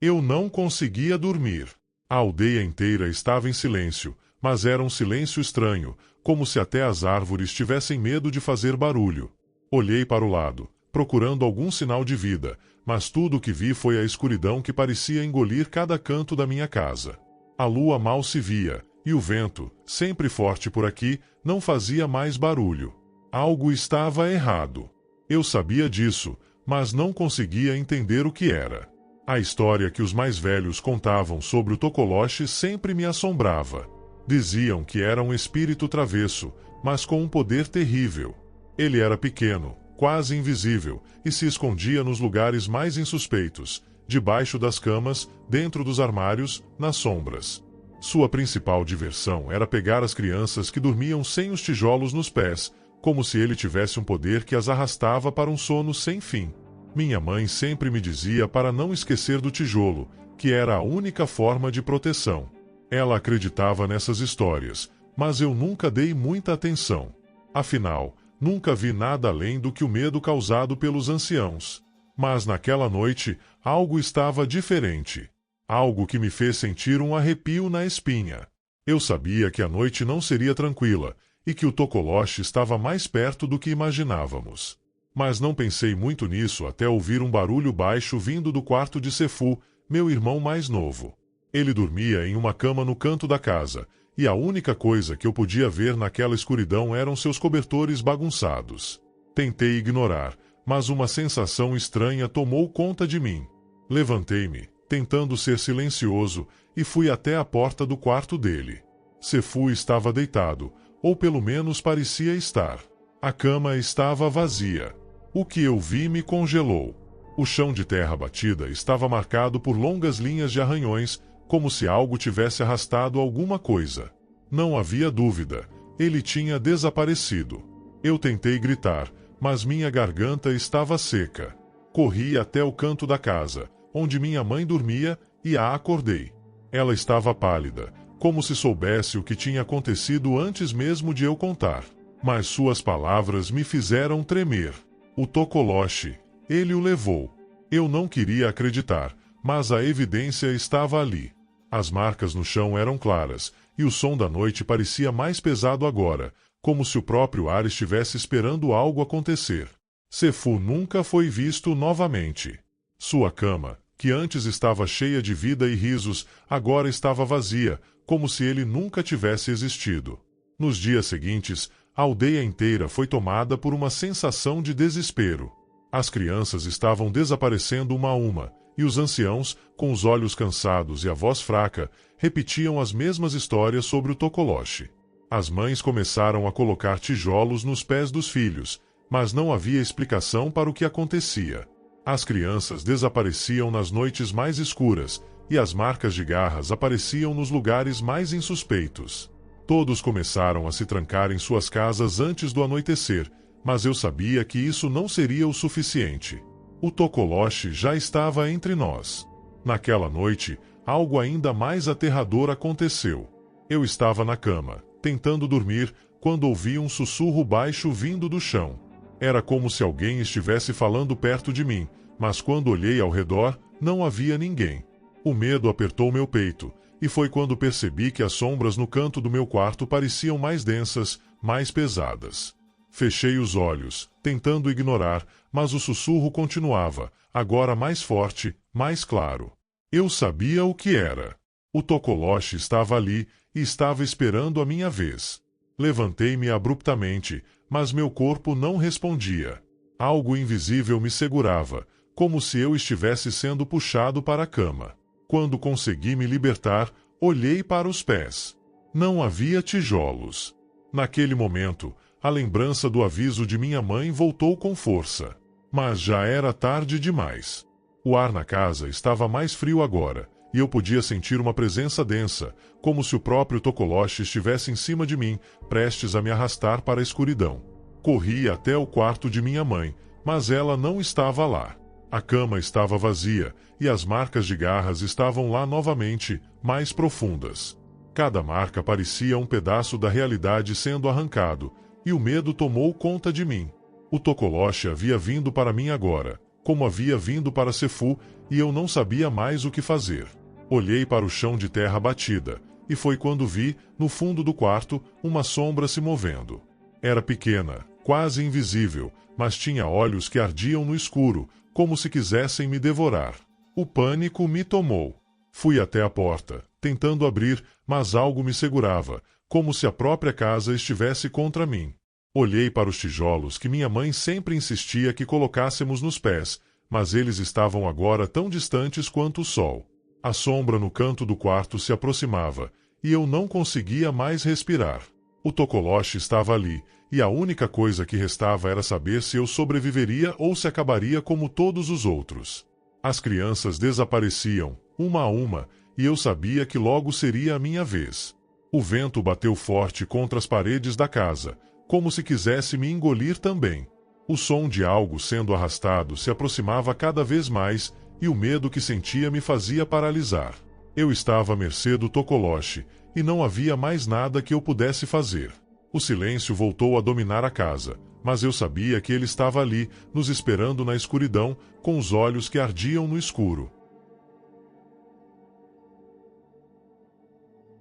Eu não conseguia dormir. A aldeia inteira estava em silêncio, mas era um silêncio estranho, como se até as árvores tivessem medo de fazer barulho. Olhei para o lado, procurando algum sinal de vida, mas tudo o que vi foi a escuridão que parecia engolir cada canto da minha casa. A lua mal se via, e o vento, sempre forte por aqui, não fazia mais barulho. Algo estava errado. Eu sabia disso, mas não conseguia entender o que era. A história que os mais velhos contavam sobre o Tokoloshi sempre me assombrava. Diziam que era um espírito travesso, mas com um poder terrível. Ele era pequeno, quase invisível, e se escondia nos lugares mais insuspeitos, debaixo das camas, dentro dos armários, nas sombras. Sua principal diversão era pegar as crianças que dormiam sem os tijolos nos pés, como se ele tivesse um poder que as arrastava para um sono sem fim. Minha mãe sempre me dizia para não esquecer do tijolo, que era a única forma de proteção. Ela acreditava nessas histórias, mas eu nunca dei muita atenção. Afinal, nunca vi nada além do que o medo causado pelos anciãos. Mas naquela noite, algo estava diferente. Algo que me fez sentir um arrepio na espinha. Eu sabia que a noite não seria tranquila, e que o Tokoloshi estava mais perto do que imaginávamos. Mas não pensei muito nisso até ouvir um barulho baixo vindo do quarto de Sefu, meu irmão mais novo. Ele dormia em uma cama no canto da casa, e a única coisa que eu podia ver naquela escuridão eram seus cobertores bagunçados. Tentei ignorar, mas uma sensação estranha tomou conta de mim. Levantei-me, tentando ser silencioso, e fui até a porta do quarto dele. Sefu estava deitado, ou pelo menos parecia estar. A cama estava vazia. O que eu vi me congelou. O chão de terra batida estava marcado por longas linhas de arranhões, como se algo tivesse arrastado alguma coisa. Não havia dúvida, ele tinha desaparecido. Eu tentei gritar, mas minha garganta estava seca. Corri até o canto da casa, onde minha mãe dormia, e a acordei. Ela estava pálida, como se soubesse o que tinha acontecido antes mesmo de eu contar. Mas suas palavras me fizeram tremer. O Tokoloshi, ele o levou. Eu não queria acreditar, mas a evidência estava ali. As marcas no chão eram claras, e o som da noite parecia mais pesado agora, como se o próprio ar estivesse esperando algo acontecer. Sefu nunca foi visto novamente. Sua cama, que antes estava cheia de vida e risos, agora estava vazia, como se ele nunca tivesse existido. Nos dias seguintes, a aldeia inteira foi tomada por uma sensação de desespero. As crianças estavam desaparecendo uma a uma, e os anciãos, com os olhos cansados e a voz fraca, repetiam as mesmas histórias sobre o Tokoloshi. As mães começaram a colocar tijolos nos pés dos filhos, mas não havia explicação para o que acontecia. As crianças desapareciam nas noites mais escuras, e as marcas de garras apareciam nos lugares mais insuspeitos. Todos começaram a se trancar em suas casas antes do anoitecer, mas eu sabia que isso não seria o suficiente. O Tokoloshi já estava entre nós. Naquela noite, algo ainda mais aterrador aconteceu. Eu estava na cama, tentando dormir, quando ouvi um sussurro baixo vindo do chão. Era como se alguém estivesse falando perto de mim, mas quando olhei ao redor, não havia ninguém. O medo apertou meu peito, e foi quando percebi que as sombras no canto do meu quarto pareciam mais densas, mais pesadas. Fechei os olhos, tentando ignorar, mas o sussurro continuava, agora mais forte, mais claro. Eu sabia o que era. O Tokoloshi estava ali, e estava esperando a minha vez. Levantei-me abruptamente, mas meu corpo não respondia. Algo invisível me segurava, como se eu estivesse sendo puxado para a cama. Quando consegui me libertar, olhei para os pés. Não havia tijolos. Naquele momento, a lembrança do aviso de minha mãe voltou com força. Mas já era tarde demais. O ar na casa estava mais frio agora, e eu podia sentir uma presença densa, como se o próprio Tokoloshi estivesse em cima de mim, prestes a me arrastar para a escuridão. Corri até o quarto de minha mãe, mas ela não estava lá. A cama estava vazia, e as marcas de garras estavam lá novamente, mais profundas. Cada marca parecia um pedaço da realidade sendo arrancado, e o medo tomou conta de mim. O Tokoloshi havia vindo para mim agora, como havia vindo para Sefu, e eu não sabia mais o que fazer. Olhei para o chão de terra batida, e foi quando vi, no fundo do quarto, uma sombra se movendo. Era pequena, quase invisível, mas tinha olhos que ardiam no escuro, como se quisessem me devorar. O pânico me tomou. Fui até a porta, tentando abrir, mas algo me segurava, como se a própria casa estivesse contra mim. Olhei para os tijolos que minha mãe sempre insistia que colocássemos nos pés, mas eles estavam agora tão distantes quanto o sol. A sombra no canto do quarto se aproximava, e eu não conseguia mais respirar. O Tokoloshi estava ali, e a única coisa que restava era saber se eu sobreviveria ou se acabaria como todos os outros. As crianças desapareciam, uma a uma, e eu sabia que logo seria a minha vez. O vento bateu forte contra as paredes da casa, como se quisesse me engolir também. O som de algo sendo arrastado se aproximava cada vez mais, e o medo que sentia me fazia paralisar. Eu estava à mercê do Tokoloshi, e não havia mais nada que eu pudesse fazer. O silêncio voltou a dominar a casa, mas eu sabia que ele estava ali, nos esperando na escuridão, com os olhos que ardiam no escuro.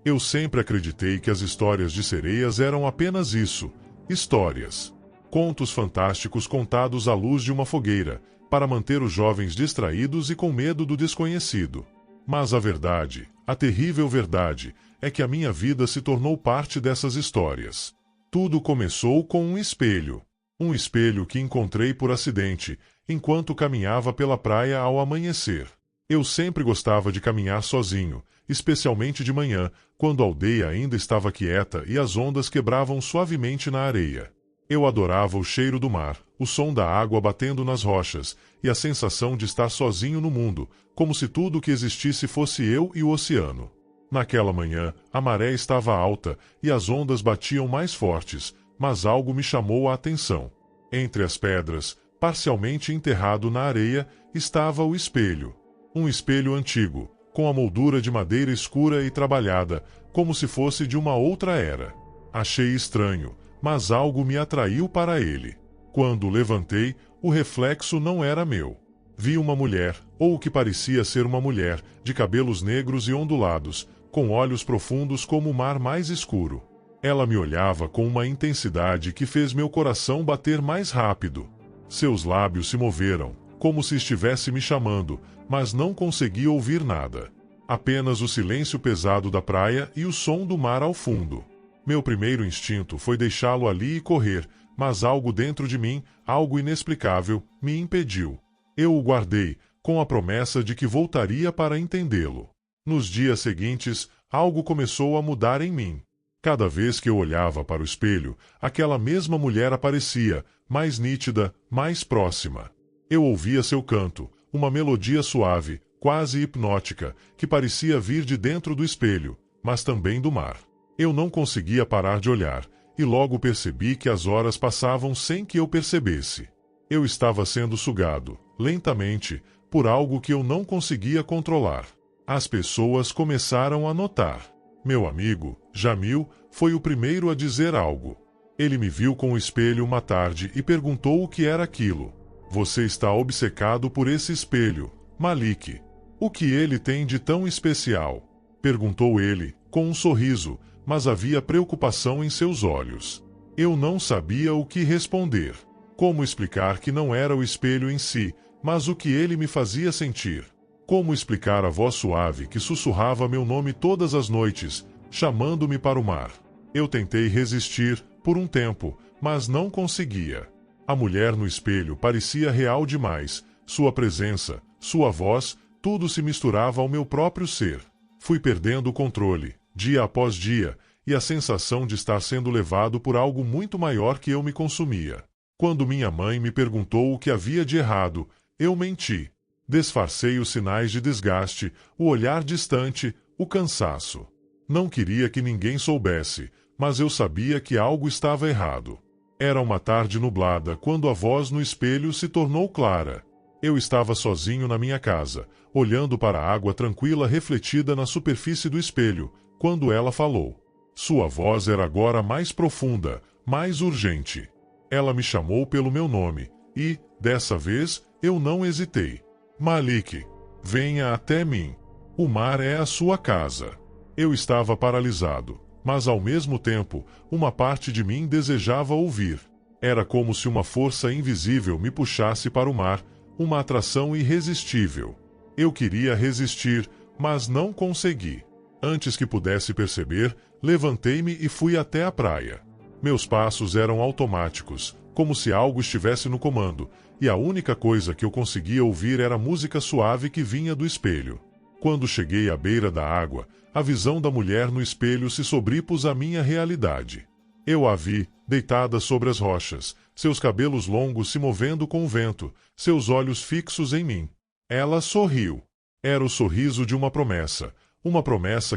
Eu sempre acreditei que as histórias de sereias eram apenas isso, histórias. Contos fantásticos contados à luz de uma fogueira, para manter os jovens distraídos e com medo do desconhecido. Mas a verdade, a terrível verdade, é que a minha vida se tornou parte dessas histórias. Tudo começou com um espelho. Um espelho que encontrei por acidente, enquanto caminhava pela praia ao amanhecer. Eu sempre gostava de caminhar sozinho, especialmente de manhã, quando a aldeia ainda estava quieta e as ondas quebravam suavemente na areia. Eu adorava o cheiro do mar, o som da água batendo nas rochas, e a sensação de estar sozinho no mundo, como se tudo o que existisse fosse eu e o oceano. Naquela manhã, a maré estava alta e as ondas batiam mais fortes, mas algo me chamou a atenção. Entre as pedras, parcialmente enterrado na areia, estava o espelho. Um espelho antigo, com a moldura de madeira escura e trabalhada, como se fosse de uma outra era. Achei estranho, mas algo me atraiu para ele. Quando o levantei, o reflexo não era meu. Vi uma mulher, ou o que parecia ser uma mulher, de cabelos negros e ondulados, com olhos profundos como o mar mais escuro. Ela me olhava com uma intensidade que fez meu coração bater mais rápido. Seus lábios se moveram, como se estivesse me chamando, mas não consegui ouvir nada. Apenas o silêncio pesado da praia e o som do mar ao fundo. Meu primeiro instinto foi deixá-lo ali e correr, mas algo dentro de mim, algo inexplicável, me impediu. Eu o guardei, com a promessa de que voltaria para entendê-lo. Nos dias seguintes, algo começou a mudar em mim. Cada vez que eu olhava para o espelho, aquela mesma mulher aparecia, mais nítida, mais próxima. Eu ouvia seu canto, uma melodia suave, quase hipnótica, que parecia vir de dentro do espelho, mas também do mar. Eu não conseguia parar de olhar, e logo percebi que as horas passavam sem que eu percebesse. Eu estava sendo sugado, lentamente, por algo que eu não conseguia controlar. As pessoas começaram a notar. Meu amigo, Jamil, foi o primeiro a dizer algo. Ele me viu com o espelho uma tarde e perguntou o que era aquilo. Você está obcecado por esse espelho, Malik. O que ele tem de tão especial? Perguntou ele, com um sorriso, mas havia preocupação em seus olhos. Eu não sabia o que responder. Como explicar que não era o espelho em si, mas o que ele me fazia sentir? Como explicar a voz suave que sussurrava meu nome todas as noites, chamando-me para o mar? Eu tentei resistir, por um tempo, mas não conseguia. A mulher no espelho parecia real demais, sua presença, sua voz, tudo se misturava ao meu próprio ser. Fui perdendo o controle, dia após dia, e a sensação de estar sendo levado por algo muito maior que eu me consumia. Quando minha mãe me perguntou o que havia de errado, eu menti. Disfarcei os sinais de desgaste, o olhar distante, o cansaço. Não queria que ninguém soubesse, mas eu sabia que algo estava errado. Era uma tarde nublada quando a voz no espelho se tornou clara. Eu estava sozinho na minha casa, olhando para a água tranquila refletida na superfície do espelho, quando ela falou. Sua voz era agora mais profunda, mais urgente. Ela me chamou pelo meu nome e, dessa vez, Eu não hesitei. Malik, venha até mim. O mar é a sua casa. Eu estava paralisado, mas ao mesmo tempo, uma parte de mim desejava ouvir. Era como se uma força invisível me puxasse para o mar, uma atração irresistível. Eu queria resistir, mas não consegui. Antes que pudesse perceber, levantei-me e fui até a praia. Meus passos eram automáticos, como se algo estivesse no comando, e a única coisa que eu conseguia ouvir era a música suave que vinha do espelho. Quando cheguei à beira da água, a visão da mulher no espelho se sobrepôs à minha realidade. Eu a vi, deitada sobre as rochas, seus cabelos longos se movendo com o vento, seus olhos fixos em mim. Ela sorriu. Era o sorriso de uma promessa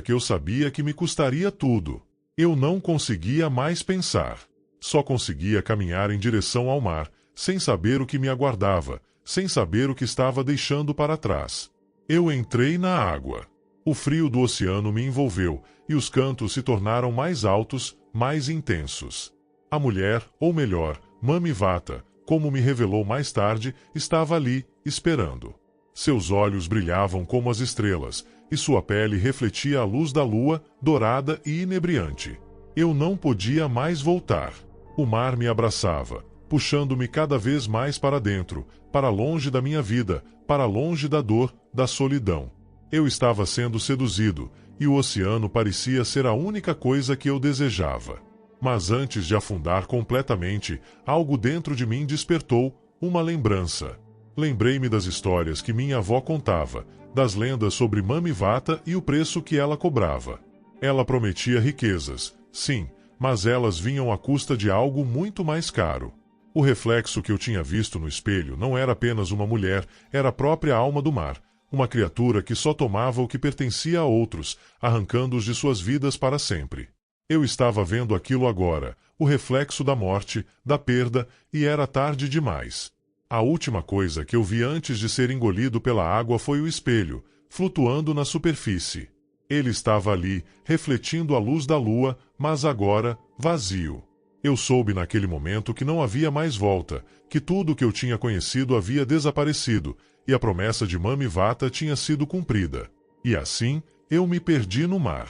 que eu sabia que me custaria tudo. Eu não conseguia mais pensar. Só conseguia caminhar em direção ao mar, sem saber o que me aguardava, sem saber o que estava deixando para trás. Eu entrei na água. O frio do oceano me envolveu, e os cantos se tornaram mais altos, mais intensos. A mulher, ou melhor, Mami Vata, como me revelou mais tarde, estava ali, esperando. Seus olhos brilhavam como as estrelas, e sua pele refletia a luz da lua, dourada e inebriante. Eu não podia mais voltar. O mar me abraçava, puxando-me cada vez mais para dentro, para longe da minha vida, para longe da dor, da solidão. Eu estava sendo seduzido, e o oceano parecia ser a única coisa que eu desejava. Mas antes de afundar completamente, algo dentro de mim despertou, uma lembrança. Lembrei-me das histórias que minha avó contava, das lendas sobre Mami Vata e o preço que ela cobrava. Ela prometia riquezas, sim, mas elas vinham à custa de algo muito mais caro. O reflexo que eu tinha visto no espelho não era apenas uma mulher, era a própria alma do mar, uma criatura que só tomava o que pertencia a outros, arrancando-os de suas vidas para sempre. Eu estava vendo aquilo agora, o reflexo da morte, da perda, e era tarde demais. A última coisa que eu vi antes de ser engolido pela água foi o espelho, flutuando na superfície. Ele estava ali, refletindo a luz da lua, mas agora, vazio. Eu soube naquele momento que não havia mais volta, que tudo o que eu tinha conhecido havia desaparecido, e a promessa de Mami Vata tinha sido cumprida. E assim, eu me perdi no mar.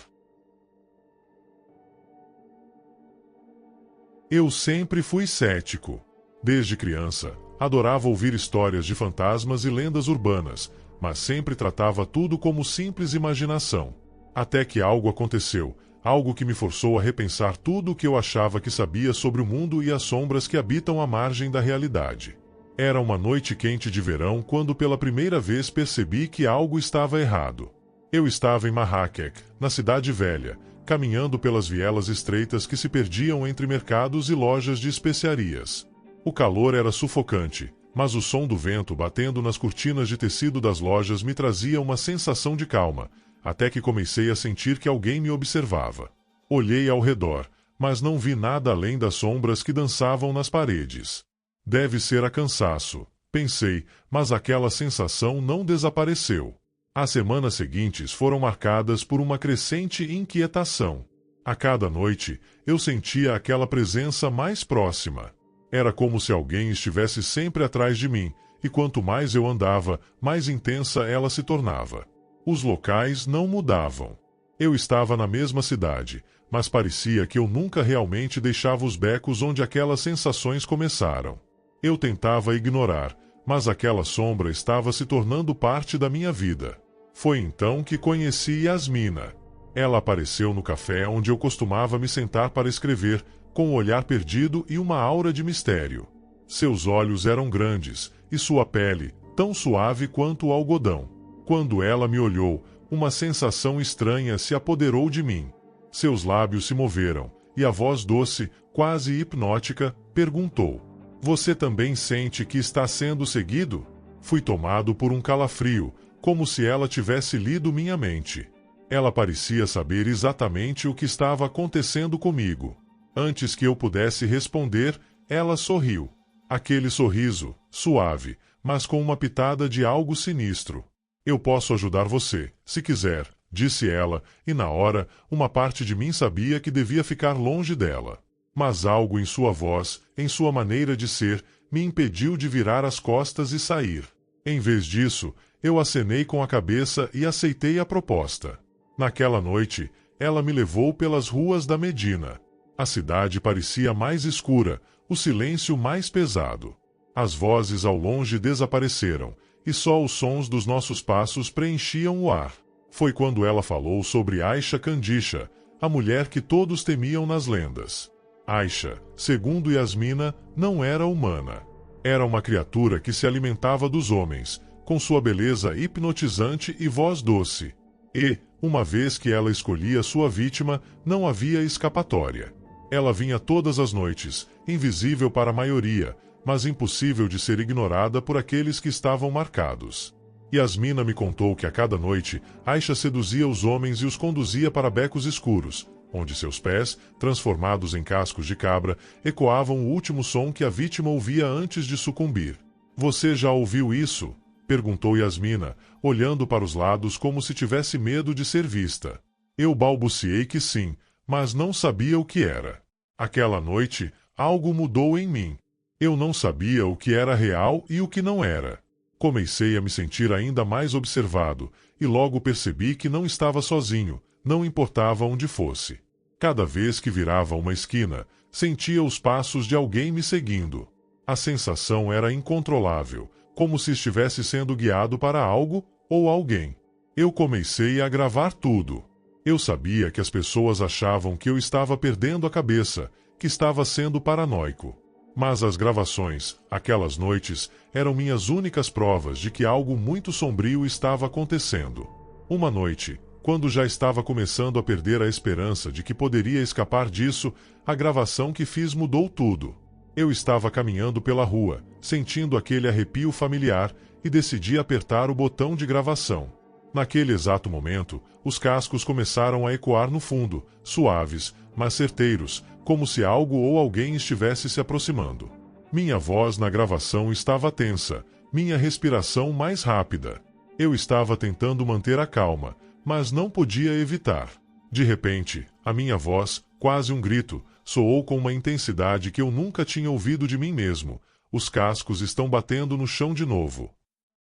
Eu sempre fui cético. Desde criança, adorava ouvir histórias de fantasmas e lendas urbanas, mas sempre tratava tudo como simples imaginação. Até que algo aconteceu, algo que me forçou a repensar tudo o que eu achava que sabia sobre o mundo e as sombras que habitam à margem da realidade. Era uma noite quente de verão quando pela primeira vez percebi que algo estava errado. Eu estava em Marrakech, na cidade velha, caminhando pelas vielas estreitas que se perdiam entre mercados e lojas de especiarias. O calor era sufocante, mas o som do vento batendo nas cortinas de tecido das lojas me trazia uma sensação de calma, até que comecei a sentir que alguém me observava. Olhei ao redor, mas não vi nada além das sombras que dançavam nas paredes. Deve ser a cansaço, pensei, mas aquela sensação não desapareceu. As semanas seguintes foram marcadas por uma crescente inquietação. A cada noite, eu sentia aquela presença mais próxima. Era como se alguém estivesse sempre atrás de mim, e quanto mais eu andava, mais intensa ela se tornava. Os locais não mudavam. Eu estava na mesma cidade, mas parecia que eu nunca realmente deixava os becos onde aquelas sensações começaram. Eu tentava ignorar, mas aquela sombra estava se tornando parte da minha vida. Foi então que conheci Yasmina. Ela apareceu no café onde eu costumava me sentar para escrever, com um olhar perdido e uma aura de mistério. Seus olhos eram grandes, e sua pele, tão suave quanto o algodão. Quando ela me olhou, uma sensação estranha se apoderou de mim. Seus lábios se moveram, e a voz doce, quase hipnótica, perguntou: "Você também sente que está sendo seguido?" Fui tomado por um calafrio, como se ela tivesse lido minha mente. Ela parecia saber exatamente o que estava acontecendo comigo. Antes que eu pudesse responder, ela sorriu. Aquele sorriso, suave, mas com uma pitada de algo sinistro. "Eu posso ajudar você, se quiser", disse ela, e na hora, uma parte de mim sabia que devia ficar longe dela. Mas algo em sua voz, em sua maneira de ser, me impediu de virar as costas e sair. Em vez disso, eu acenei com a cabeça e aceitei a proposta. Naquela noite, ela me levou pelas ruas da Medina. A cidade parecia mais escura, o silêncio mais pesado. As vozes ao longe desapareceram, e só os sons dos nossos passos preenchiam o ar. Foi quando ela falou sobre Aisha Kandisha, a mulher que todos temiam nas lendas. Aisha, segundo Yasmina, não era humana. Era uma criatura que se alimentava dos homens, com sua beleza hipnotizante e voz doce. E, uma vez que ela escolhia sua vítima, não havia escapatória. Ela vinha todas as noites, invisível para a maioria, mas impossível de ser ignorada por aqueles que estavam marcados. Yasmina me contou que a cada noite, Aisha seduzia os homens e os conduzia para becos escuros, onde seus pés, transformados em cascos de cabra, ecoavam o último som que a vítima ouvia antes de sucumbir. "Você já ouviu isso?" perguntou Yasmina, olhando para os lados como se tivesse medo de ser vista. Eu balbuciei que sim, mas não sabia o que era. Aquela noite, algo mudou em mim. Eu não sabia o que era real e o que não era. Comecei a me sentir ainda mais observado, e logo percebi que não estava sozinho, não importava onde fosse. Cada vez que virava uma esquina, sentia os passos de alguém me seguindo. A sensação era incontrolável, como se estivesse sendo guiado para algo ou alguém. Eu comecei a gravar tudo. Eu sabia que as pessoas achavam que eu estava perdendo a cabeça, que estava sendo paranoico. Mas as gravações, aquelas noites, eram minhas únicas provas de que algo muito sombrio estava acontecendo. Uma noite, quando já estava começando a perder a esperança de que poderia escapar disso, a gravação que fiz mudou tudo. Eu estava caminhando pela rua, sentindo aquele arrepio familiar, e decidi apertar o botão de gravação. Naquele exato momento, os cascos começaram a ecoar no fundo, suaves, mas certeiros, como se algo ou alguém estivesse se aproximando. Minha voz na gravação estava tensa, minha respiração mais rápida. Eu estava tentando manter a calma, mas não podia evitar. De repente, a minha voz, quase um grito, soou com uma intensidade que eu nunca tinha ouvido de mim mesmo. Os cascos estão batendo no chão de novo.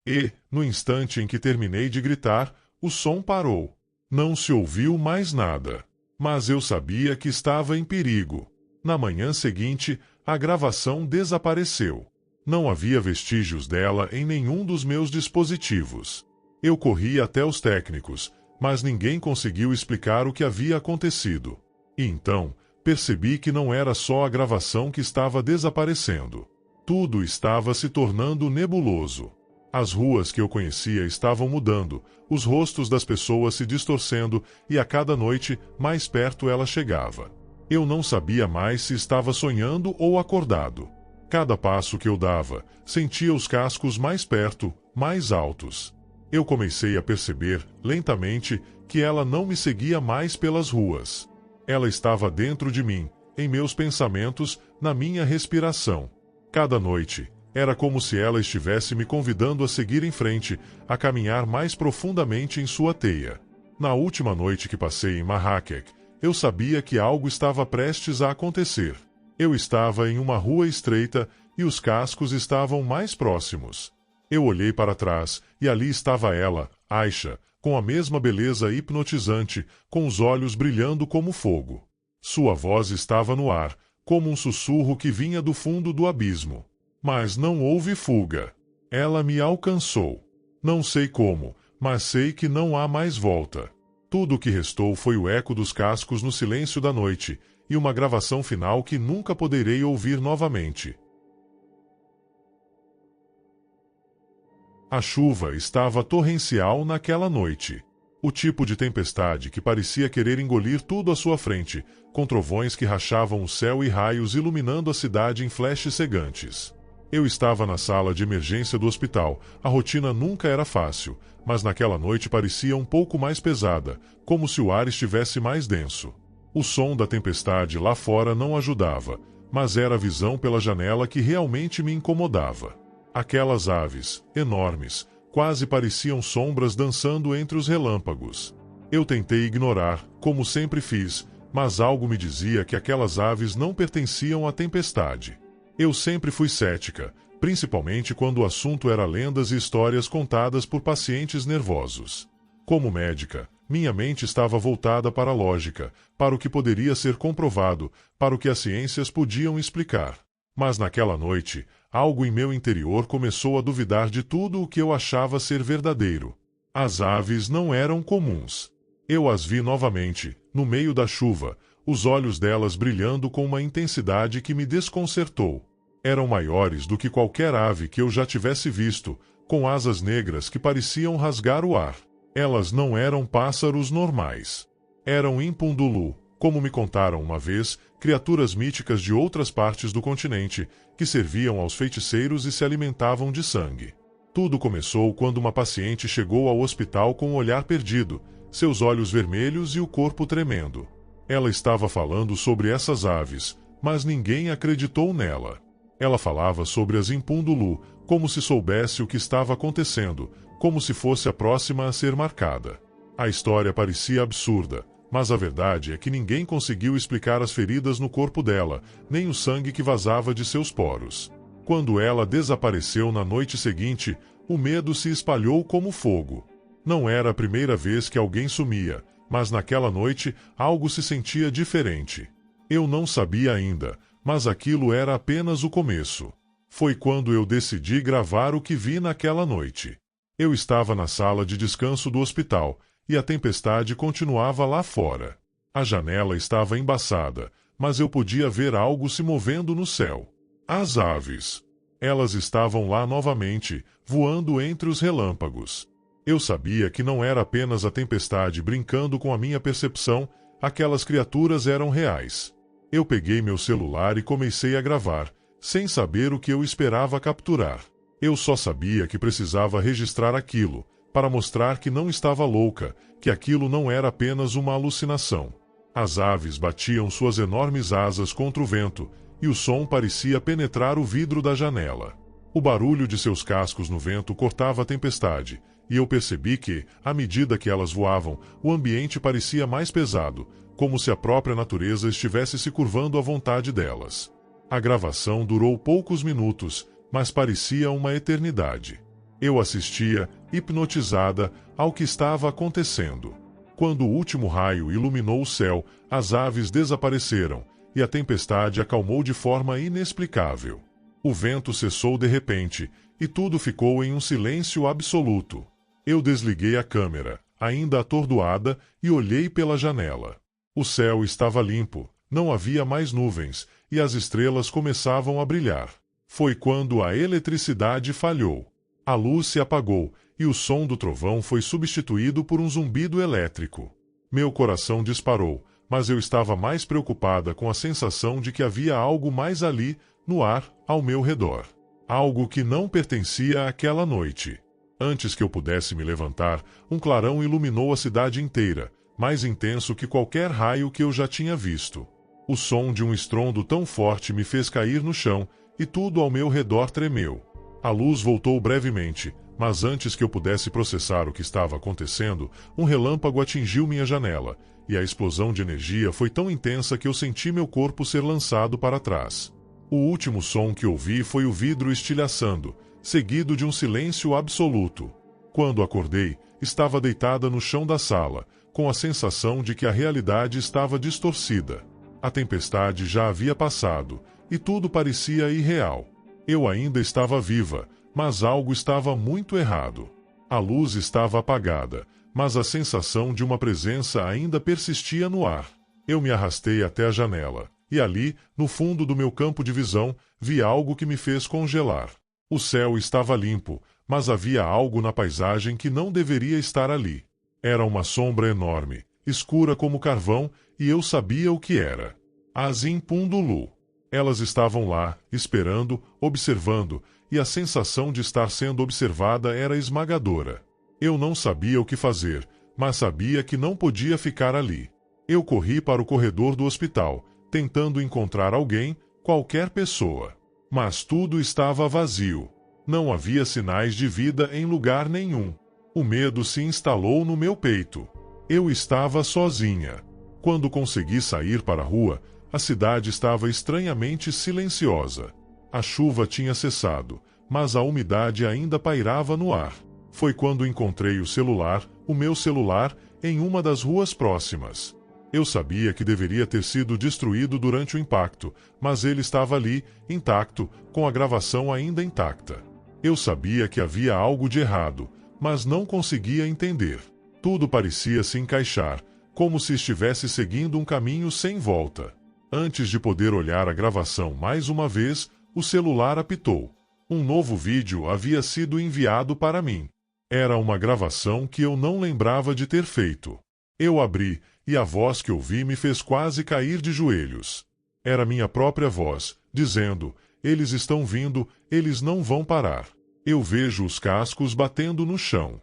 E, no instante em que terminei de gritar, o som parou. Não se ouviu mais nada. Mas eu sabia que estava em perigo. Na manhã seguinte, a gravação desapareceu. Não havia vestígios dela em nenhum dos meus dispositivos. Eu corri até os técnicos, mas ninguém conseguiu explicar o que havia acontecido. E então, percebi que não era só a gravação que estava desaparecendo. Tudo estava se tornando nebuloso. As ruas que eu conhecia estavam mudando, os rostos das pessoas se distorcendo e a cada noite, mais perto ela chegava. Eu não sabia mais se estava sonhando ou acordado. Cada passo que eu dava, sentia os cascos mais perto, mais altos. Eu comecei a perceber, lentamente, que ela não me seguia mais pelas ruas. Ela estava dentro de mim, em meus pensamentos, na minha respiração. Cada noite, era como se ela estivesse me convidando a seguir em frente, a caminhar mais profundamente em sua teia. Na última noite que passei em Marrakech, eu sabia que algo estava prestes a acontecer. Eu estava em uma rua estreita e os cascos estavam mais próximos. Eu olhei para trás e ali estava ela, Aisha, com a mesma beleza hipnotizante, com os olhos brilhando como fogo. Sua voz estava no ar, como um sussurro que vinha do fundo do abismo. Mas não houve fuga. Ela me alcançou. Não sei como, mas sei que não há mais volta. Tudo o que restou foi o eco dos cascos no silêncio da noite, e uma gravação final que nunca poderei ouvir novamente. A chuva estava torrencial naquela noite. O tipo de tempestade que parecia querer engolir tudo à sua frente, com trovões que rachavam o céu e raios iluminando a cidade em flashes cegantes. Eu estava na sala de emergência do hospital. A rotina nunca era fácil, mas naquela noite parecia um pouco mais pesada, como se o ar estivesse mais denso. O som da tempestade lá fora não ajudava, mas era a visão pela janela que realmente me incomodava. Aquelas aves, enormes, quase pareciam sombras dançando entre os relâmpagos. Eu tentei ignorar, como sempre fiz, mas algo me dizia que aquelas aves não pertenciam à tempestade. Eu sempre fui cética, principalmente quando o assunto era lendas e histórias contadas por pacientes nervosos. Como médica, minha mente estava voltada para a lógica, para o que poderia ser comprovado, para o que as ciências podiam explicar. Mas naquela noite, algo em meu interior começou a duvidar de tudo o que eu achava ser verdadeiro. As aves não eram comuns. Eu as vi novamente, no meio da chuva, os olhos delas brilhando com uma intensidade que me desconcertou. Eram maiores do que qualquer ave que eu já tivesse visto, com asas negras que pareciam rasgar o ar. Elas não eram pássaros normais. Eram impundulu, como me contaram uma vez, criaturas míticas de outras partes do continente, que serviam aos feiticeiros e se alimentavam de sangue. Tudo começou quando uma paciente chegou ao hospital com o olhar perdido, seus olhos vermelhos e o corpo tremendo. Ela estava falando sobre essas aves, mas ninguém acreditou nela. Ela falava sobre as impundulu, como se soubesse o que estava acontecendo, como se fosse a próxima a ser marcada. A história parecia absurda, mas a verdade é que ninguém conseguiu explicar as feridas no corpo dela, nem o sangue que vazava de seus poros. Quando ela desapareceu na noite seguinte, o medo se espalhou como fogo. Não era a primeira vez que alguém sumia, mas naquela noite algo se sentia diferente. Eu não sabia ainda, mas aquilo era apenas o começo. Foi quando eu decidi gravar o que vi naquela noite. Eu estava na sala de descanso do hospital, e a tempestade continuava lá fora. A janela estava embaçada, mas eu podia ver algo se movendo no céu. As aves. Elas estavam lá novamente, voando entre os relâmpagos. Eu sabia que não era apenas a tempestade brincando com a minha percepção, aquelas criaturas eram reais. Eu peguei meu celular e comecei a gravar, sem saber o que eu esperava capturar. Eu só sabia que precisava registrar aquilo, para mostrar que não estava louca, que aquilo não era apenas uma alucinação. As aves batiam suas enormes asas contra o vento, e o som parecia penetrar o vidro da janela. O barulho de seus cascos no vento cortava a tempestade, e eu percebi que, à medida que elas voavam, o ambiente parecia mais pesado, como se a própria natureza estivesse se curvando à vontade delas. A gravação durou poucos minutos, mas parecia uma eternidade. Eu assistia, hipnotizada, ao que estava acontecendo. Quando o último raio iluminou o céu, as aves desapareceram, e a tempestade acalmou de forma inexplicável. O vento cessou de repente, e tudo ficou em um silêncio absoluto. Eu desliguei a câmera, ainda atordoada, e olhei pela janela. O céu estava limpo, não havia mais nuvens, e as estrelas começavam a brilhar. Foi quando a eletricidade falhou. A luz se apagou, e o som do trovão foi substituído por um zumbido elétrico. Meu coração disparou, mas eu estava mais preocupada com a sensação de que havia algo mais ali, no ar, ao meu redor. Algo que não pertencia àquela noite. Antes que eu pudesse me levantar, um clarão iluminou a cidade inteira, mais intenso que qualquer raio que eu já tinha visto. O som de um estrondo tão forte me fez cair no chão, e tudo ao meu redor tremeu. A luz voltou brevemente, mas antes que eu pudesse processar o que estava acontecendo, um relâmpago atingiu minha janela, e a explosão de energia foi tão intensa que eu senti meu corpo ser lançado para trás. O último som que ouvi foi o vidro estilhaçando, seguido de um silêncio absoluto. Quando acordei, estava deitada no chão da sala, com a sensação de que a realidade estava distorcida. A tempestade já havia passado, e tudo parecia irreal. Eu ainda estava viva, mas algo estava muito errado. A luz estava apagada, mas a sensação de uma presença ainda persistia no ar. Eu me arrastei até a janela, e ali, no fundo do meu campo de visão, vi algo que me fez congelar. O céu estava limpo, mas havia algo na paisagem que não deveria estar ali. Era uma sombra enorme, escura como carvão, e eu sabia o que era. As impundulu. Elas estavam lá, esperando, observando, e a sensação de estar sendo observada era esmagadora. Eu não sabia o que fazer, mas sabia que não podia ficar ali. Eu corri para o corredor do hospital, tentando encontrar alguém, qualquer pessoa. Mas tudo estava vazio. Não havia sinais de vida em lugar nenhum. O medo se instalou no meu peito. Eu estava sozinha. Quando consegui sair para a rua, a cidade estava estranhamente silenciosa. A chuva tinha cessado, mas a umidade ainda pairava no ar. Foi quando encontrei o meu celular, em uma das ruas próximas. Eu sabia que deveria ter sido destruído durante o impacto, mas ele estava ali, intacto, com a gravação ainda intacta. Eu sabia que havia algo de errado, mas não conseguia entender. Tudo parecia se encaixar, como se estivesse seguindo um caminho sem volta. Antes de poder olhar a gravação mais uma vez, o celular apitou. Um novo vídeo havia sido enviado para mim. Era uma gravação que eu não lembrava de ter feito. Eu abri, e a voz que ouvi me fez quase cair de joelhos. Era minha própria voz, dizendo: eles estão vindo, eles não vão parar. Eu vejo os cascos batendo no chão.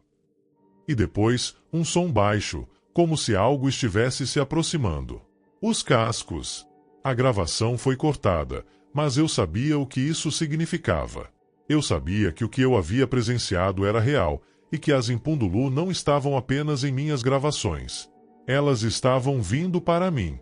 E depois, um som baixo, como se algo estivesse se aproximando. Os cascos. A gravação foi cortada, mas eu sabia o que isso significava. Eu sabia que o que eu havia presenciado era real, e que as Impundulu não estavam apenas em minhas gravações. Elas estavam vindo para mim.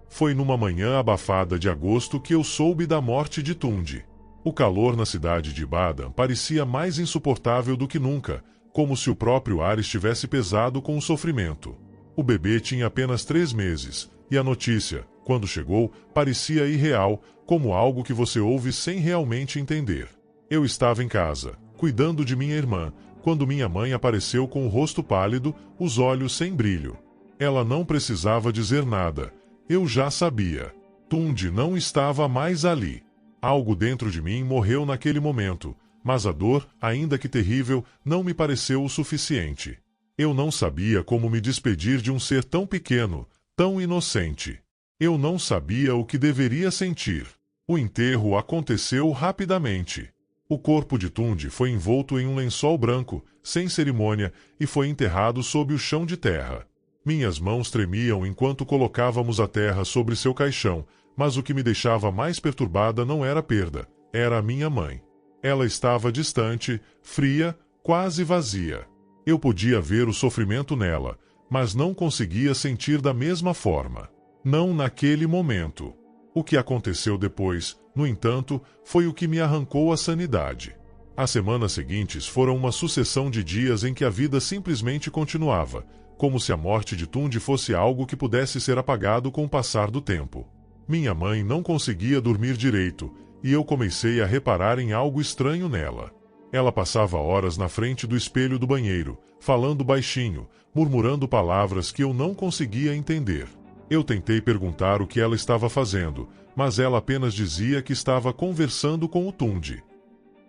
Foi numa manhã abafada de agosto que eu soube da morte de Tundi. O calor na cidade de Ibadan parecia mais insuportável do que nunca, como se o próprio ar estivesse pesado com o sofrimento. O bebê tinha apenas 3 meses, e a notícia, quando chegou, parecia irreal, como algo que você ouve sem realmente entender. Eu estava em casa, cuidando de minha irmã, quando minha mãe apareceu com o rosto pálido, os olhos sem brilho. Ela não precisava dizer nada. Eu já sabia. Tundi não estava mais ali. Algo dentro de mim morreu naquele momento, mas a dor, ainda que terrível, não me pareceu o suficiente. Eu não sabia como me despedir de um ser tão pequeno, tão inocente. Eu não sabia o que deveria sentir. O enterro aconteceu rapidamente. O corpo de Tundi foi envolto em um lençol branco, sem cerimônia, e foi enterrado sob o chão de terra. Minhas mãos tremiam enquanto colocávamos a terra sobre seu caixão, mas o que me deixava mais perturbada não era a perda, era a minha mãe. Ela estava distante, fria, quase vazia. Eu podia ver o sofrimento nela, mas não conseguia sentir da mesma forma. Não naquele momento. O que aconteceu depois, no entanto, foi o que me arrancou a sanidade. As semanas seguintes foram uma sucessão de dias em que a vida simplesmente continuava, como se a morte de Tundi fosse algo que pudesse ser apagado com o passar do tempo. Minha mãe não conseguia dormir direito, e eu comecei a reparar em algo estranho nela. Ela passava horas na frente do espelho do banheiro, falando baixinho, murmurando palavras que eu não conseguia entender. Eu tentei perguntar o que ela estava fazendo, mas ela apenas dizia que estava conversando com o Tundi.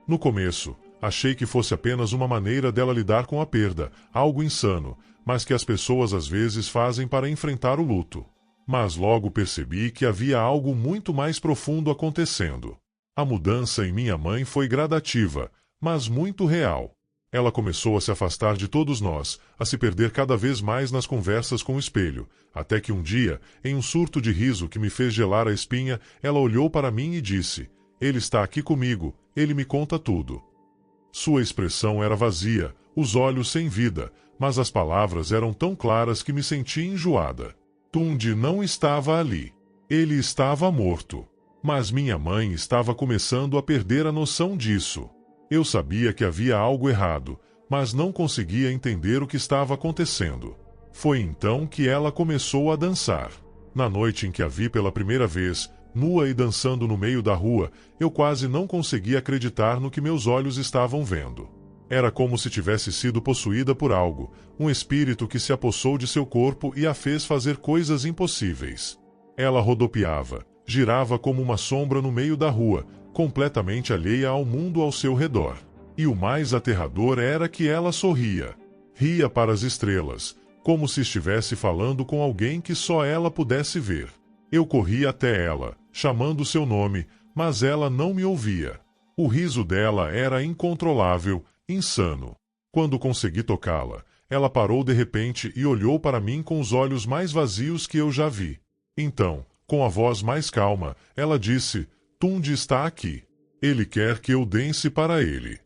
No começo, achei que fosse apenas uma maneira dela lidar com a perda, algo insano, mas que as pessoas às vezes fazem para enfrentar o luto. Mas logo percebi que havia algo muito mais profundo acontecendo. A mudança em minha mãe foi gradativa, mas muito real. Ela começou a se afastar de todos nós, a se perder cada vez mais nas conversas com o espelho, até que um dia, em um surto de riso que me fez gelar a espinha, ela olhou para mim e disse: "Ele está aqui comigo, ele me conta tudo." Sua expressão era vazia, os olhos sem vida, mas as palavras eram tão claras que me senti enjoada. Tundi não estava ali. Ele estava morto. Mas minha mãe estava começando a perder a noção disso. Eu sabia que havia algo errado, mas não conseguia entender o que estava acontecendo. Foi então que ela começou a dançar. Na noite em que a vi pela primeira vez, nua e dançando no meio da rua, eu quase não conseguia acreditar no que meus olhos estavam vendo. Era como se tivesse sido possuída por algo, um espírito que se apossou de seu corpo e a fez fazer coisas impossíveis. Ela rodopiava, girava como uma sombra no meio da rua, completamente alheia ao mundo ao seu redor. E o mais aterrador era que ela sorria. Ria para as estrelas, como se estivesse falando com alguém que só ela pudesse ver. Eu corri até ela, chamando seu nome, mas ela não me ouvia. O riso dela era incontrolável, insano. Quando consegui tocá-la, ela parou de repente e olhou para mim com os olhos mais vazios que eu já vi. Então, com a voz mais calma, ela disse: "Tundi está aqui. Ele quer que eu dance para ele."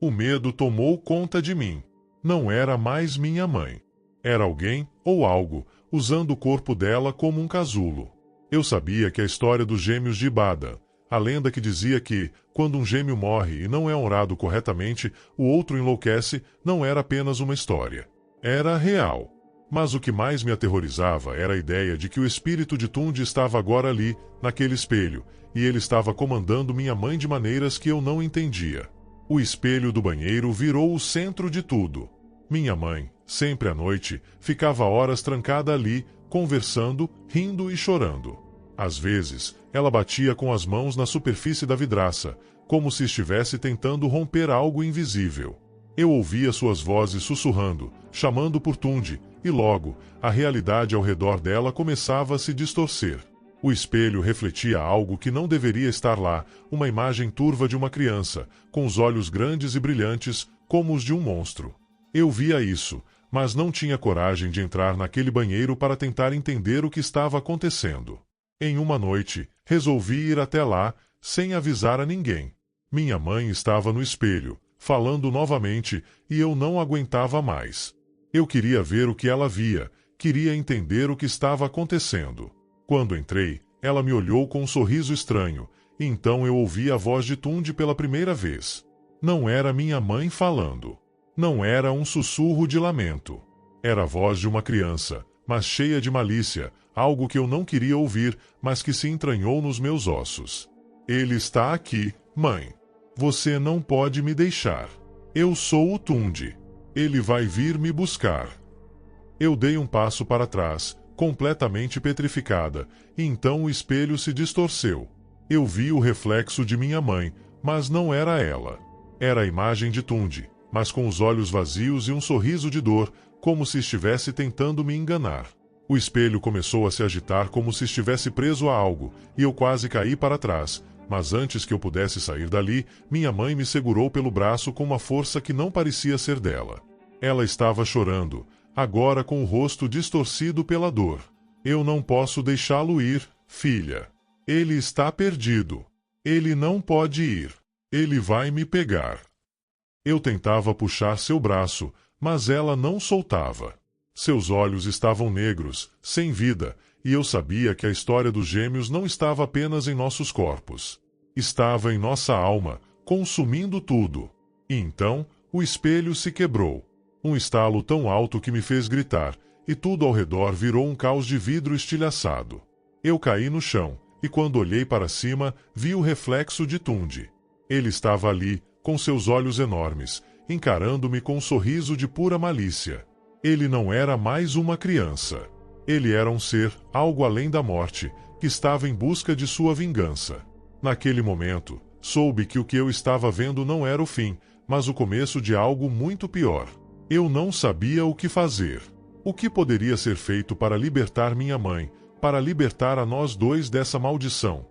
O medo tomou conta de mim. Não era mais minha mãe. Era alguém, ou algo, usando o corpo dela como um casulo. Eu sabia que a história dos gêmeos de Ibadan, a lenda que dizia que, quando um gêmeo morre e não é honrado corretamente, o outro enlouquece, não era apenas uma história. Era real. Mas o que mais me aterrorizava era a ideia de que o espírito de Tundi estava agora ali, naquele espelho, e ele estava comandando minha mãe de maneiras que eu não entendia. O espelho do banheiro virou o centro de tudo. Minha mãe, sempre à noite, ficava horas trancada ali, conversando, rindo e chorando. Às vezes, ela batia com as mãos na superfície da vidraça, como se estivesse tentando romper algo invisível. Eu ouvia suas vozes sussurrando, chamando por Tundi, e logo, a realidade ao redor dela começava a se distorcer. O espelho refletia algo que não deveria estar lá, uma imagem turva de uma criança, com os olhos grandes e brilhantes, como os de um monstro. Eu via isso, mas não tinha coragem de entrar naquele banheiro para tentar entender o que estava acontecendo. Em uma noite, resolvi ir até lá, sem avisar a ninguém. Minha mãe estava no espelho, falando novamente, e eu não aguentava mais. Eu queria ver o que ela via, queria entender o que estava acontecendo. Quando entrei, ela me olhou com um sorriso estranho, e então eu ouvi a voz de Tundi pela primeira vez. Não era minha mãe falando. Não era um sussurro de lamento. Era a voz de uma criança, mas cheia de malícia, algo que eu não queria ouvir, mas que se entranhou nos meus ossos. Ele está aqui, mãe. Você não pode me deixar. Eu sou o Tundi. Ele vai vir me buscar. Eu dei um passo para trás, completamente petrificada, e então o espelho se distorceu. Eu vi o reflexo de minha mãe, mas não era ela. Era a imagem de Tundi, mas com os olhos vazios e um sorriso de dor, como se estivesse tentando me enganar. O espelho começou a se agitar como se estivesse preso a algo, e eu quase caí para trás, mas antes que eu pudesse sair dali, minha mãe me segurou pelo braço com uma força que não parecia ser dela. Ela estava chorando, agora com o rosto distorcido pela dor. Eu não posso deixá-lo ir, filha. Ele está perdido. Ele não pode ir. Ele vai me pegar. Eu tentava puxar seu braço, mas ela não soltava. Seus olhos estavam negros, sem vida, e eu sabia que a história dos gêmeos não estava apenas em nossos corpos. Estava em nossa alma, consumindo tudo. E então, o espelho se quebrou. Um estalo tão alto que me fez gritar, e tudo ao redor virou um caos de vidro estilhaçado. Eu caí no chão, e quando olhei para cima, vi o reflexo de Tundi. Ele estava ali, com seus olhos enormes, encarando-me com um sorriso de pura malícia. Ele não era mais uma criança. Ele era um ser, algo além da morte, que estava em busca de sua vingança. Naquele momento, soube que o que eu estava vendo não era o fim, mas o começo de algo muito pior. Eu não sabia o que fazer. O que poderia ser feito para libertar minha mãe, para libertar a nós dois dessa maldição?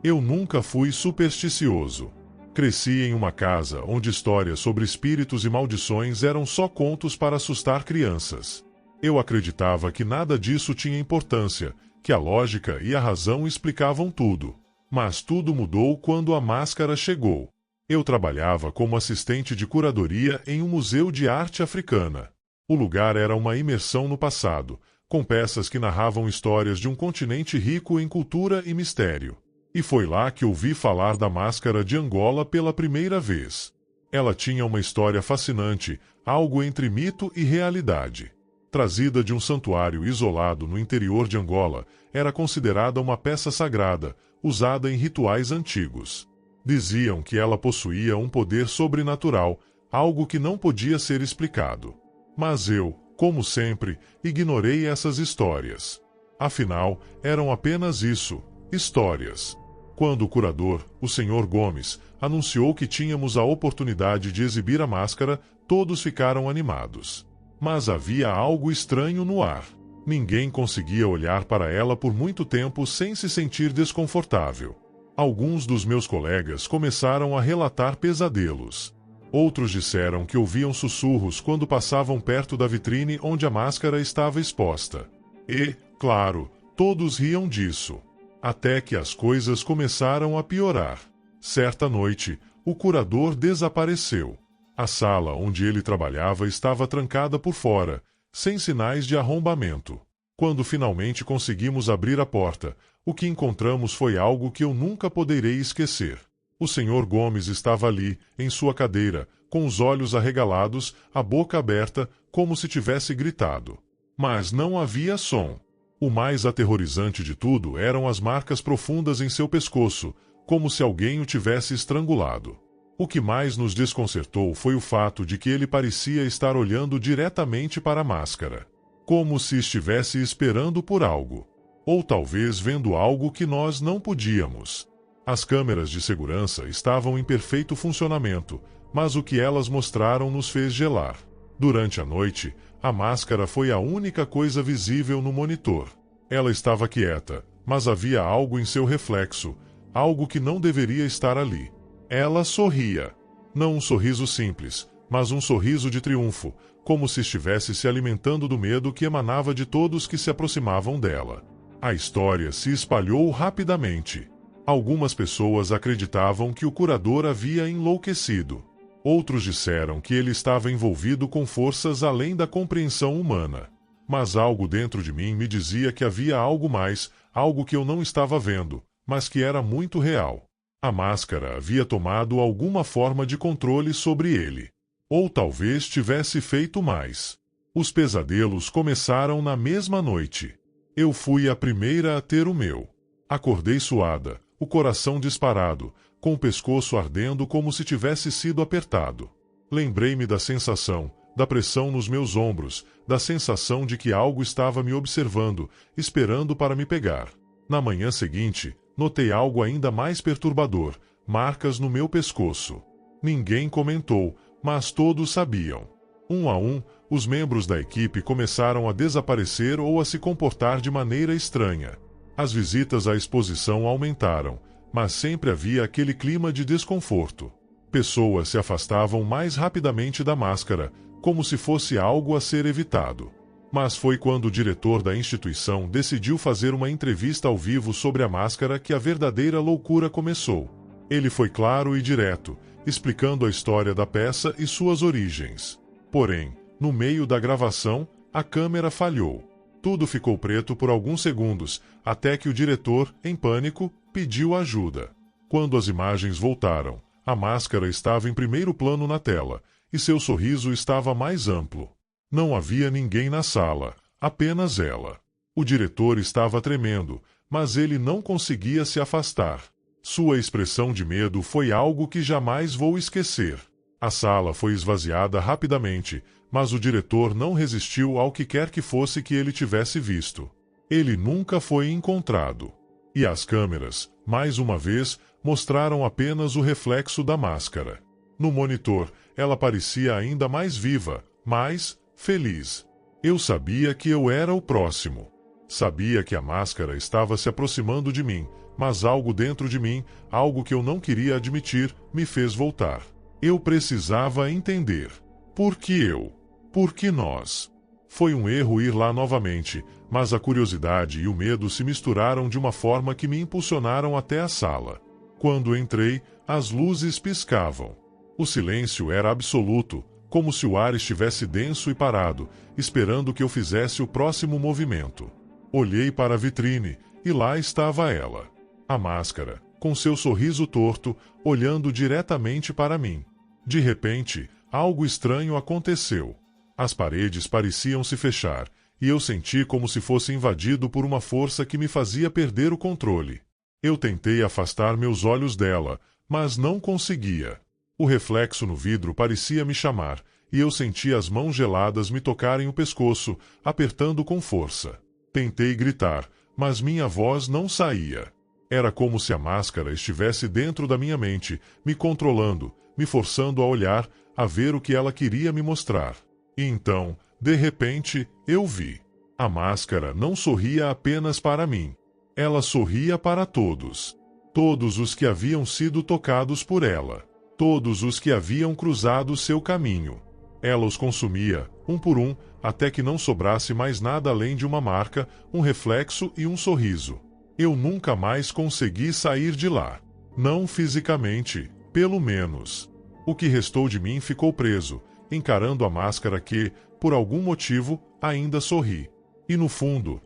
Eu nunca fui supersticioso. Cresci em uma casa onde histórias sobre espíritos e maldições eram só contos para assustar crianças. Eu acreditava que nada disso tinha importância, que a lógica e a razão explicavam tudo. Mas tudo mudou quando a máscara chegou. Eu trabalhava como assistente de curadoria em um museu de arte africana. O lugar era uma imersão no passado, com peças que narravam histórias de um continente rico em cultura e mistério. E foi lá que ouvi falar da máscara de Angola pela primeira vez. Ela tinha uma história fascinante, algo entre mito e realidade. Trazida de um santuário isolado no interior de Angola, era considerada uma peça sagrada, usada em rituais antigos. Diziam que ela possuía um poder sobrenatural, algo que não podia ser explicado. Mas eu, como sempre, ignorei essas histórias. Afinal, eram apenas isso, histórias. Quando o curador, o Sr. Gomes, anunciou que tínhamos a oportunidade de exibir a máscara, todos ficaram animados. Mas havia algo estranho no ar. Ninguém conseguia olhar para ela por muito tempo sem se sentir desconfortável. Alguns dos meus colegas começaram a relatar pesadelos. Outros disseram que ouviam sussurros quando passavam perto da vitrine onde a máscara estava exposta. E, claro, todos riam disso. Até que as coisas começaram a piorar. Certa noite, o curador desapareceu. A sala onde ele trabalhava estava trancada por fora, sem sinais de arrombamento. Quando finalmente conseguimos abrir a porta, o que encontramos foi algo que eu nunca poderei esquecer. O Sr. Gomes estava ali, em sua cadeira, com os olhos arregalados, a boca aberta, como se tivesse gritado. Mas não havia som. O mais aterrorizante de tudo eram as marcas profundas em seu pescoço, como se alguém o tivesse estrangulado. O que mais nos desconcertou foi o fato de que ele parecia estar olhando diretamente para a máscara, como se estivesse esperando por algo, ou talvez vendo algo que nós não podíamos. As câmeras de segurança estavam em perfeito funcionamento, mas o que elas mostraram nos fez gelar. Durante a noite, a máscara foi a única coisa visível no monitor. Ela estava quieta, mas havia algo em seu reflexo, algo que não deveria estar ali. Ela sorria. Não um sorriso simples, mas um sorriso de triunfo, como se estivesse se alimentando do medo que emanava de todos que se aproximavam dela. A história se espalhou rapidamente. Algumas pessoas acreditavam que o curador havia enlouquecido. Outros disseram que ele estava envolvido com forças além da compreensão humana. Mas algo dentro de mim me dizia que havia algo mais, algo que eu não estava vendo, mas que era muito real. A máscara havia tomado alguma forma de controle sobre ele. Ou talvez tivesse feito mais. Os pesadelos começaram na mesma noite. Eu fui a primeira a ter o meu. Acordei suada, o coração disparado, com o pescoço ardendo como se tivesse sido apertado. Lembrei-me da sensação, da pressão nos meus ombros, da sensação de que algo estava me observando, esperando para me pegar. Na manhã seguinte, notei algo ainda mais perturbador, marcas no meu pescoço. Ninguém comentou, mas todos sabiam. Um a um, os membros da equipe começaram a desaparecer ou a se comportar de maneira estranha. As visitas à exposição aumentaram, mas sempre havia aquele clima de desconforto. Pessoas se afastavam mais rapidamente da máscara, como se fosse algo a ser evitado. Mas foi quando o diretor da instituição decidiu fazer uma entrevista ao vivo sobre a máscara que a verdadeira loucura começou. Ele foi claro e direto, explicando a história da peça e suas origens. Porém, no meio da gravação, a câmera falhou. Tudo ficou preto por alguns segundos, até que o diretor, em pânico, pediu ajuda. Quando as imagens voltaram, a máscara estava em primeiro plano na tela, e seu sorriso estava mais amplo. Não havia ninguém na sala, apenas ela. O diretor estava tremendo, mas ele não conseguia se afastar. Sua expressão de medo foi algo que jamais vou esquecer. A sala foi esvaziada rapidamente, mas o diretor não resistiu ao que quer que fosse que ele tivesse visto. Ele nunca foi encontrado. E as câmeras, mais uma vez, mostraram apenas o reflexo da máscara. No monitor, ela parecia ainda mais viva, mais feliz. Eu sabia que eu era o próximo. Sabia que a máscara estava se aproximando de mim, mas algo dentro de mim, algo que eu não queria admitir, me fez voltar. Eu precisava entender. Por que eu? Por que nós? Foi um erro ir lá novamente, mas a curiosidade e o medo se misturaram de uma forma que me impulsionaram até a sala. Quando entrei, as luzes piscavam. O silêncio era absoluto, como se o ar estivesse denso e parado, esperando que eu fizesse o próximo movimento. Olhei para a vitrine, e lá estava ela. A máscara, com seu sorriso torto, olhando diretamente para mim. De repente, algo estranho aconteceu. As paredes pareciam se fechar, e eu senti como se fosse invadido por uma força que me fazia perder o controle. Eu tentei afastar meus olhos dela, mas não conseguia. O reflexo no vidro parecia me chamar, e eu senti as mãos geladas me tocarem o pescoço, apertando com força. Tentei gritar, mas minha voz não saía. Era como se a máscara estivesse dentro da minha mente, me controlando, me forçando a olhar, a ver o que ela queria me mostrar. E então, de repente, eu vi. A máscara não sorria apenas para mim. Ela sorria para todos. Todos os que haviam sido tocados por ela. Todos os que haviam cruzado seu caminho. Ela os consumia, um por um, até que não sobrasse mais nada além de uma marca, um reflexo e um sorriso. Eu nunca mais consegui sair de lá. Não fisicamente, pelo menos. O que restou de mim ficou preso, encarando a máscara que, por algum motivo, ainda sorri. E no fundo,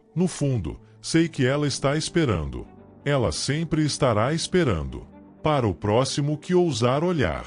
sei que ela está esperando. Ela sempre estará esperando. Para o próximo que ousar olhar.